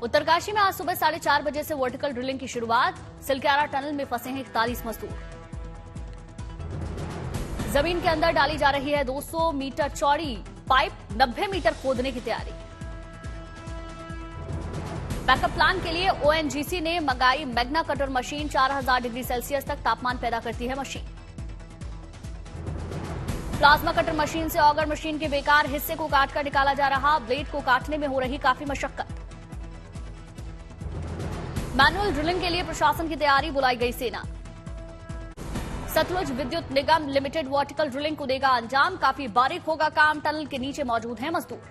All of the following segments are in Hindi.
उत्तरकाशी में आज सुबह 4:30 बजे से वर्टिकल ड्रिलिंग की शुरुआत। सिलक्यारा टनल में फंसे हैं 41 मजदूर। जमीन के अंदर डाली जा रही है 200 मीटर चौड़ी पाइप, 90 मीटर खोदने की तैयारी। बैकअप प्लान के लिए ओएनजीसी ने मंगाई Magna cutter machine. 4000 degree Celsius तक तापमान पैदा करती है मशीन। प्लाज्मा कटर मशीन से ऑगर मशीन के बेकार हिस्से को काटकर निकाला जा रहा। ब्लेड को काटने में हो रही काफी मशक्कत। मैनुअल ड्रिलिंग के लिए प्रशासन की तैयारी, बुलाई गई सेना। सतलुज विद्युत निगम लिमिटेड वर्टिकल ड्रिलिंग को देगा अंजाम। काफी बारीक होगा काम। टनल के नीचे मौजूद हैं मजदूर।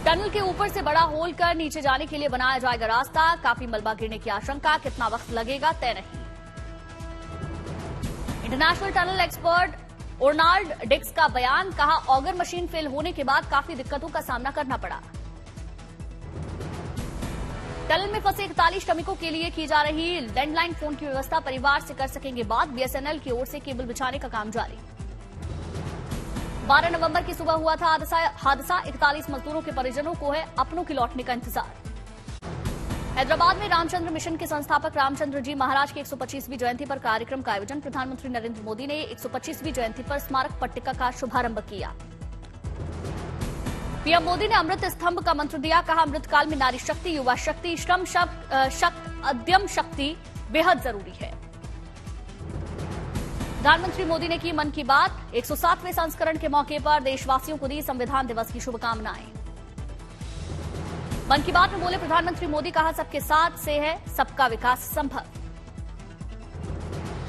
टनल के ऊपर से बड़ा होल कर नीचे जाने के लिए बनाया जाएगा रास्ता। काफी मलबा गिरने की आशंका। कितना वक्त लगेगा तय नहीं। इंटरनेशनल टनल एक्सपर्ट ओर्नाल्ड डिक्स का बयान, कहा ऑगर मशीन फेल होने के बाद काफी दिक्कतों का सामना करना पड़ा। टनल में फंसे 41 श्रमिकों के लिए की जा रही लैंडलाइन फोन की व्यवस्था। परिवार से कर सकेंगे बात। बीएसएनएल की ओर से केबल बिछाने का काम जारी। 12 नवंबर की सुबह हुआ था हादसा। 41 मजदूरों के परिजनों को है अपनों के लौटने का इंतजार। हैदराबाद में रामचंद्र मिशन के संस्थापक रामचंद्र जी महाराज की 125वीं जयंती पर कार्यक्रम का आयोजन। प्रधानमंत्री नरेंद्र मोदी ने 125वीं जयंती पर स्मारक पट्टिका का शुभारंभ किया। पीएम मोदी ने अमृत स्तंभ का मंत्र दिया। कहा अमृतकाल में नारी शक्ति, युवा शक्ति, श्रम शक्ति, उद्यम शक्ति बेहद जरूरी है। प्रधानमंत्री मोदी ने की मन की बात। 107वें संस्करण के मौके पर देशवासियों को दी संविधान दिवस की शुभकामनाएं। मन की बात में बोले प्रधानमंत्री मोदी, कहा सबके साथ से है सबका विकास संभव।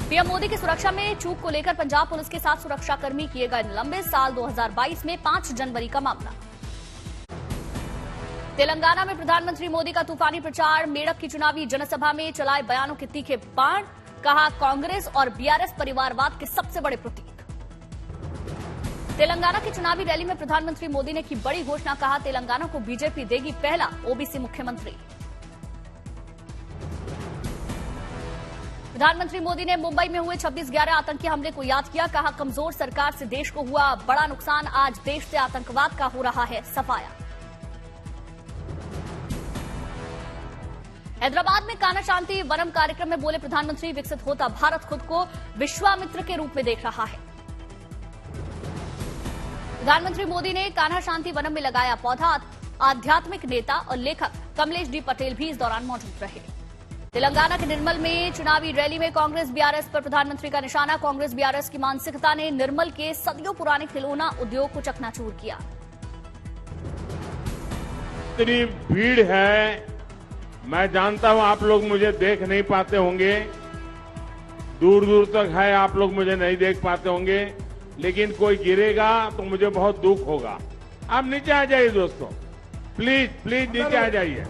पीएम मोदी की सुरक्षा में चूक को लेकर पंजाब पुलिस के 7 सुरक्षाकर्मी किए गए निलंबित। साल 2022 में 5 जनवरी का मामला। तेलंगाना में प्रधानमंत्री मोदी का तूफानी प्रचार। मेडक की चुनावी जनसभा में चलाए बयानों के तीखे बाण। कहा कांग्रेस और बीआरएस परिवारवाद के सबसे बड़े प्रतीक। तेलंगाना की चुनावी रैली में प्रधानमंत्री मोदी ने की बड़ी घोषणा। कहा तेलंगाना को बीजेपी देगी पहला ओबीसी मुख्यमंत्री। प्रधानमंत्री मोदी ने मुंबई में हुए 26/11 आतंकी हमले को याद किया। कहा कमजोर सरकार से देश को हुआ बड़ा नुकसान। आज देश से आतंकवाद का हो रहा है सफाया। हैदराबाद में कान्हा शांति वनम कार्यक्रम में बोले प्रधानमंत्री, विकसित होता भारत खुद को विश्वामित्र के रूप में देख रहा है। प्रधानमंत्री मोदी ने कान्हा शांति वनम में लगाया पौधा। आध्यात्मिक नेता और लेखक कमलेश डी पटेल भी इस दौरान मौजूद रहे। तेलंगाना के निर्मल में चुनावी रैली में कांग्रेस बीआरएस पर प्रधानमंत्री का निशाना। कांग्रेस बीआरएस की मानसिकता ने निर्मल के सदियों पुराने खिलौना उद्योग को चकनाचूर किया। इतनी भीड़ है, मैं जानता हूं आप लोग मुझे देख नहीं पाते होंगे, दूर दूर तक है, आप लोग मुझे नहीं देख पाते होंगे, लेकिन कोई गिरेगा तो मुझे बहुत दुख होगा। आप नीचे आ जाइए दोस्तों, प्लीज प्लीज नीचे आ जाइए।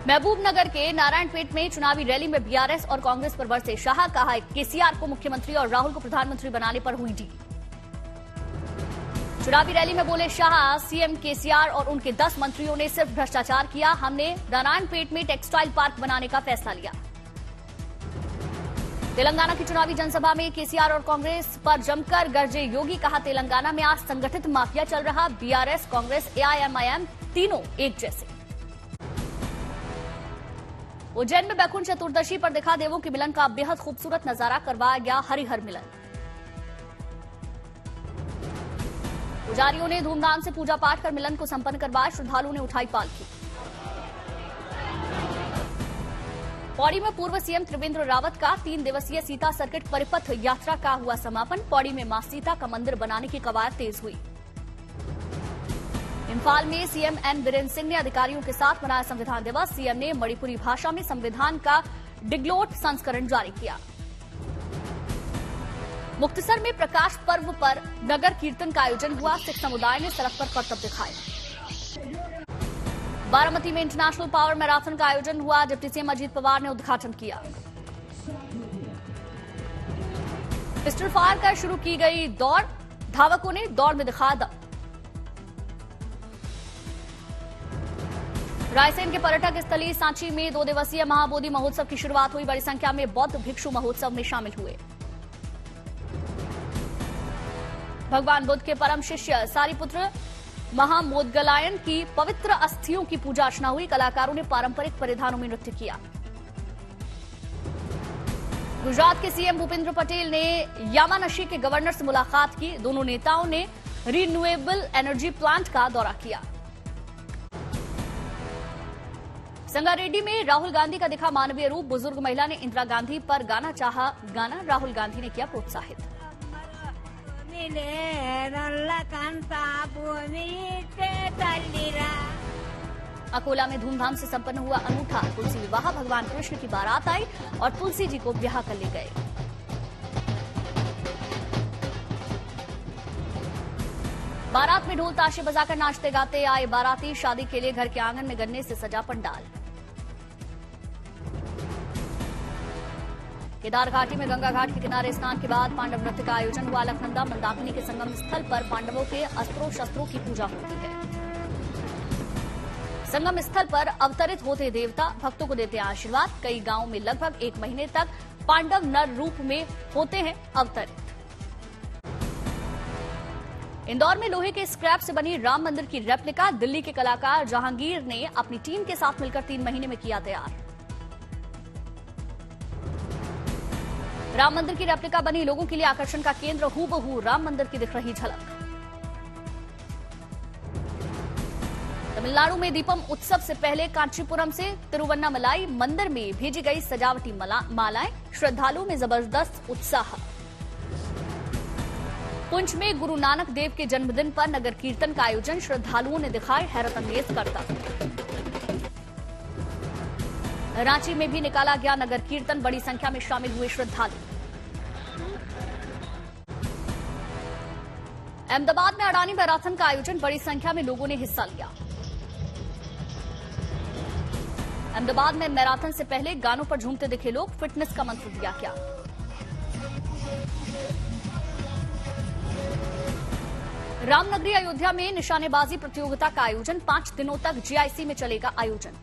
महबूबनगर के नारायणपेट में चुनावी रैली में बीआरएस और कांग्रेस पर बरसे शाह। कहा केसीआर को मुख्यमंत्री और राहुल को प्रधानमंत्री बनाने पर हुई डी। चुनावी रैली में बोले शाह, सीएम केसीआर और उनके 10 मंत्रियों ने सिर्फ भ्रष्टाचार किया। हमने नारायणपेट में टेक्सटाइल पार्क बनाने का फैसला लिया। तेलंगाना की चुनावी जनसभा में केसीआर और कांग्रेस पर जमकर गरजे योगी। कहा तेलंगाना में आज संगठित माफिया चल रहा। बीआरएस, कांग्रेस, एआईएमआईएम तीनों एक जैसे। उज्जैन में बैकुंठ चतुर्दशी पर दिखा देवों के मिलन का बेहद खूबसूरत नजारा। करवाया गया हरिहर मिलन। पुजारियों ने धूमधाम से पूजा पाठ कर मिलन को संपन्न करवाया। श्रद्धालुओं ने उठाई पालकी। पौड़ी में पूर्व सीएम त्रिवेंद्र रावत का 3 दिवसीय सीता सर्किट परिपथ यात्रा का हुआ समापन। पौड़ी में मां सीता का मंदिर बनाने की कवायद तेज हुई। इंफाल में सीएम एन बीरेन सिंह ने अधिकारियों के साथ मनाया संविधान दिवस। सीएम ने मणिपुरी भाषा में संविधान का डिग्लोट संस्करण जारी किया। मुक्तसर में प्रकाश पर्व पर नगर कीर्तन का आयोजन हुआ। सिख समुदाय ने सड़क पर करतब दिखाए। बारामती में इंटरनेशनल पावर मैराथन का आयोजन हुआ। डिप्टी सीएम अजीत पवार ने उद्घाटन किया। पिस्टल फायर कर शुरू की गई दौड़। धावकों ने दौड़ में दिखाया दम। रायसेन के पर्यटक स्थली सांची में 2 दिवसीय महाबोधि महोत्सव की शुरुआत हुई। बड़ी संख्या में बौद्ध भिक्षु महोत्सव में शामिल हुए। भगवान बुद्ध के परम शिष्य सारिपुत्र महामोदगलायन की पवित्र अस्थियों की पूजा अर्चना हुई। कलाकारों ने पारंपरिक परिधानों में नृत्य किया। गुजरात के सीएम भूपेंद्र पटेल ने यामानशी के गवर्नर से मुलाकात की। दोनों नेताओं ने रिन्यूएबल एनर्जी प्लांट का दौरा किया। संगारेड्डी में राहुल गांधी का दिखा मानवीय रूप। बुजुर्ग महिला ने इंदिरा गांधी पर गाना चाहा। गाना राहुल गांधी ने किया प्रोत्साहित। अकोला में धूमधाम से संपन्न हुआ अनूठा तुलसी विवाह। भगवान कृष्ण की बारात आई और तुलसी जी को ब्याह कर ले गए। बारात में ढोल ताशे बजाकर नाचते गाते आए बाराती। शादी के लिए घर के आंगन में गन्ने से सजा पंडाल। केदार घाटी में गंगा घाट के किनारे स्नान के बाद पांडव नृत्य का आयोजन हुआ। अलकनंदा मंदाकिनी के संगम स्थल पर पांडवों के अस्त्रों शस्त्रों की पूजा होती है। संगम स्थल पर अवतरित होते देवता भक्तों को देते हैं आशीर्वाद। कई गांवों में लगभग 1 महीने तक पांडव नर रूप में होते हैं अवतरित। इंदौर में लोहे के स्क्रैप से बनी राम मंदिर की रेप्लिका दिल्ली के कलाकार जहांगीर ने अपनी टीम के साथ मिलकर 3 महीने में किया तैयार। राम मंदिर की रेप्लिका बनी लोगों के लिए आकर्षण का केंद्र। हूबहू राम मंदिर की दिख रही झलक। तमिलनाडु में दीपम उत्सव से पहले कांचीपुरम से तिरुवन्नामलाई मंदिर में भेजी गई सजावटी मालाएं। श्रद्धालुओं में जबरदस्त उत्साह। पुंछ में गुरु नानक देव के जन्मदिन पर नगर कीर्तन का आयोजन। श्रद्धालुओं ने दिखाए हैरत अंगेज करतब। रांची में भी निकाला गया नगर कीर्तन। बड़ी संख्या में शामिल हुए श्रद्धालु। अहमदाबाद में अडानी मैराथन का आयोजन। बड़ी संख्या में लोगों ने हिस्सा लिया। अहमदाबाद में मैराथन से पहले गानों पर झूमते दिखे लोग। फिटनेस का मंत्र दिया गया। रामनगरी अयोध्या में निशानेबाजी प्रतियोगिता का आयोजन। 5 दिनों तक जीआईसी में चलेगा आयोजन।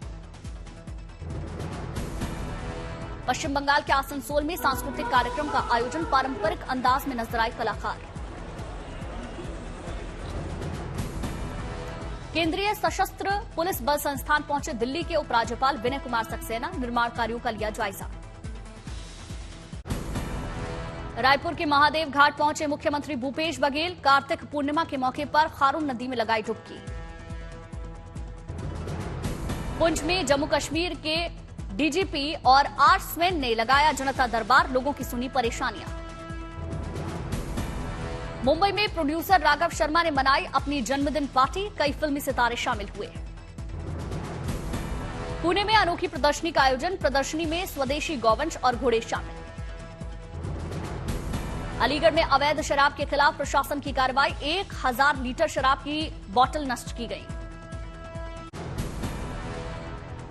पश्चिम बंगाल के आसनसोल में सांस्कृतिक कार्यक्रम का आयोजन। पारंपरिक अंदाज में नजर आए कलाकार। केंद्रीय सशस्त्र पुलिस बल संस्थान पहुंचे दिल्ली के उपराज्यपाल विनय कुमार सक्सेना। निर्माण कार्यों का लिया जायजा। रायपुर के महादेव घाट पहुंचे मुख्यमंत्री भूपेश बघेल। कार्तिक पूर्णिमा के मौके पर खारून नदी में लगाई डुबकी। पुंछ में जम्मू कश्मीर के डीजीपी और आर स्वेन ने लगाया जनता दरबार। लोगों की सुनी परेशानियां। मुंबई में प्रोड्यूसर राघव शर्मा ने मनाई अपनी जन्मदिन पार्टी। कई फिल्मी सितारे शामिल हुए। पुणे में अनोखी प्रदर्शनी का आयोजन। प्रदर्शनी में स्वदेशी गौवंश और घोड़े शामिल। अलीगढ़ में अवैध शराब के खिलाफ प्रशासन की कार्रवाई। 1000 लीटर शराब की बोतल नष्ट की गई।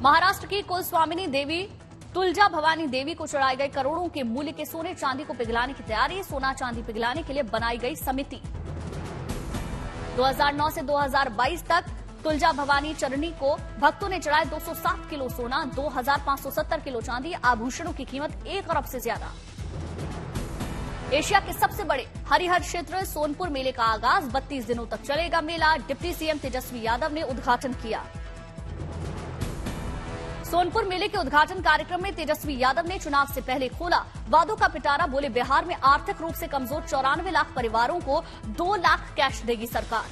महाराष्ट्र की कुल स्वामिनी देवी तुलजा भवानी देवी को चढ़ाए गए करोड़ों के मूल्य के सोने चांदी को पिघलाने की तैयारी। सोना चांदी पिघलाने के लिए बनाई गई समिति। 2009 से 2022 तक तुलजा भवानी चरणी को भक्तों ने चढ़ाए 207 किलो सोना, 2570 किलो चांदी। आभूषणों की कीमत 1 अरब से ज्यादा। एशिया के सबसे बड़े हरिहर क्षेत्र सोनपुर मेले का आगाज। 32 दिनों तक चलेगा मेला। डिप्टी सीएम तेजस्वी यादव ने उद्घाटन किया। सोनपुर मेले के उद्घाटन कार्यक्रम में तेजस्वी यादव ने चुनाव से पहले खोला वादों का पिटारा। बोले बिहार में आर्थिक रूप से कमजोर 94 लाख परिवारों को 2 लाख कैश देगी सरकार।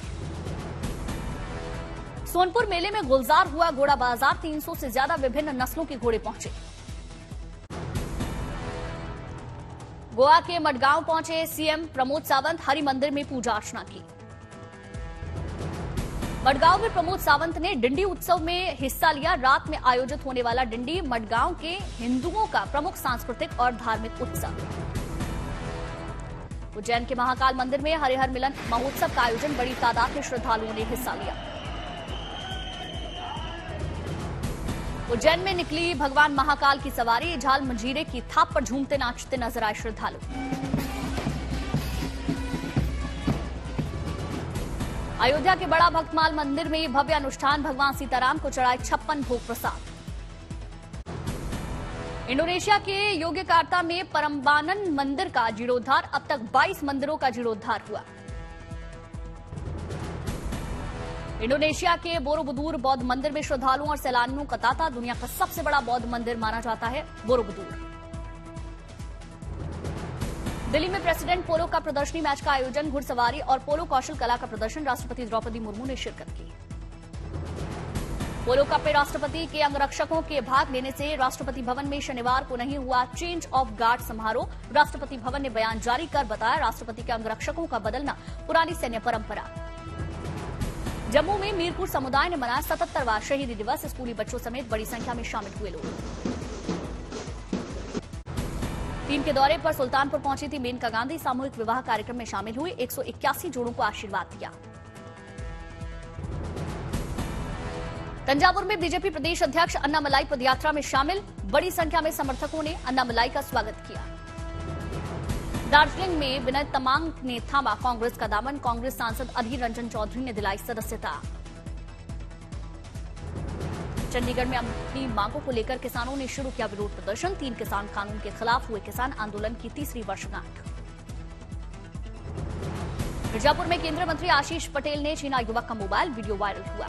सोनपुर मेले में गुलजार हुआ घोड़ा बाजार। 300 से ज्यादा विभिन्न नस्लों के घोड़े पहुंचे। गोवा के मडगांव पहुंचे सीएम प्रमोद सावंत। हरि मंदिर में पूजा अर्चना की। मडगांव में प्रमोद सावंत ने डिंडी उत्सव में हिस्सा लिया। रात में आयोजित होने वाला डिंडी मडगांव के हिंदुओं का प्रमुख सांस्कृतिक और धार्मिक उत्सव। उज्जैन के महाकाल मंदिर में हरिहर मिलन महोत्सव का आयोजन। बड़ी तादाद में श्रद्धालुओं ने हिस्सा लिया। उज्जैन में निकली भगवान महाकाल की सवारी। झाल मंजीरे की थाप पर झूमते नाचते नजर आए श्रद्धालु। अयोध्या के बड़ा भक्तमाल मंदिर में भव्य अनुष्ठान। भगवान सीताराम को चढ़ाए 56 भोग प्रसाद। इंडोनेशिया के योग्यकार्ता में परम्बानन मंदिर का जीर्णोद्धार। अब तक 22 मंदिरों का जीर्णोद्धार हुआ। इंडोनेशिया के बोरोबुदूर बौद्ध मंदिर में श्रद्धालुओं और सैलानियों का तांता। दुनिया का सबसे बड़ा बौद्ध मंदिर माना जाता है बोरोबुदूर। दिल्ली में प्रेसिडेंट पोलो का प्रदर्शनी मैच का आयोजन। घुड़सवारी और पोलो कौशल कला का प्रदर्शन। राष्ट्रपति द्रौपदी मुर्मू ने शिरकत की। पोलो कप में राष्ट्रपति के अंगरक्षकों के भाग लेने से राष्ट्रपति भवन में शनिवार को नहीं हुआ चेंज ऑफ गार्ड समारोह। राष्ट्रपति भवन ने बयान जारी कर बताया, राष्ट्रपति के अंगरक्षकों का बदलना पुरानी सैन्य परंपरा। जम्मू में मीरपुर समुदाय ने मनाया 77वां शहीदी दिवस। स्कूली बच्चों समेत बड़ी संख्या में शामिल हुए लोग। टीम के दौरे पर सुल्तानपुर पहुंची थी मेनका गांधी। सामूहिक विवाह कार्यक्रम में शामिल हुए 181 जोड़ों को आशीर्वाद दिया। तंजावुर में बीजेपी प्रदेश अध्यक्ष अन्नामलाई पदयात्रा में शामिल। बड़ी संख्या में समर्थकों ने अन्नामलाई का स्वागत किया। दार्जिलिंग में विनय तमांग ने थामा कांग्रेस का दामन। कांग्रेस सांसद अधीर रंजन चौधरी ने दिलाई सदस्यता। चंडीगढ़ में अपनी मांगों को लेकर किसानों ने शुरू किया विरोध प्रदर्शन। 3 किसान कानून के खिलाफ हुए किसान आंदोलन की तीसरी वर्षगांठ। मिर्जापुर में केंद्रीय मंत्री आशीष पटेल ने छीना युवक का मोबाइल। वीडियो वायरल हुआ।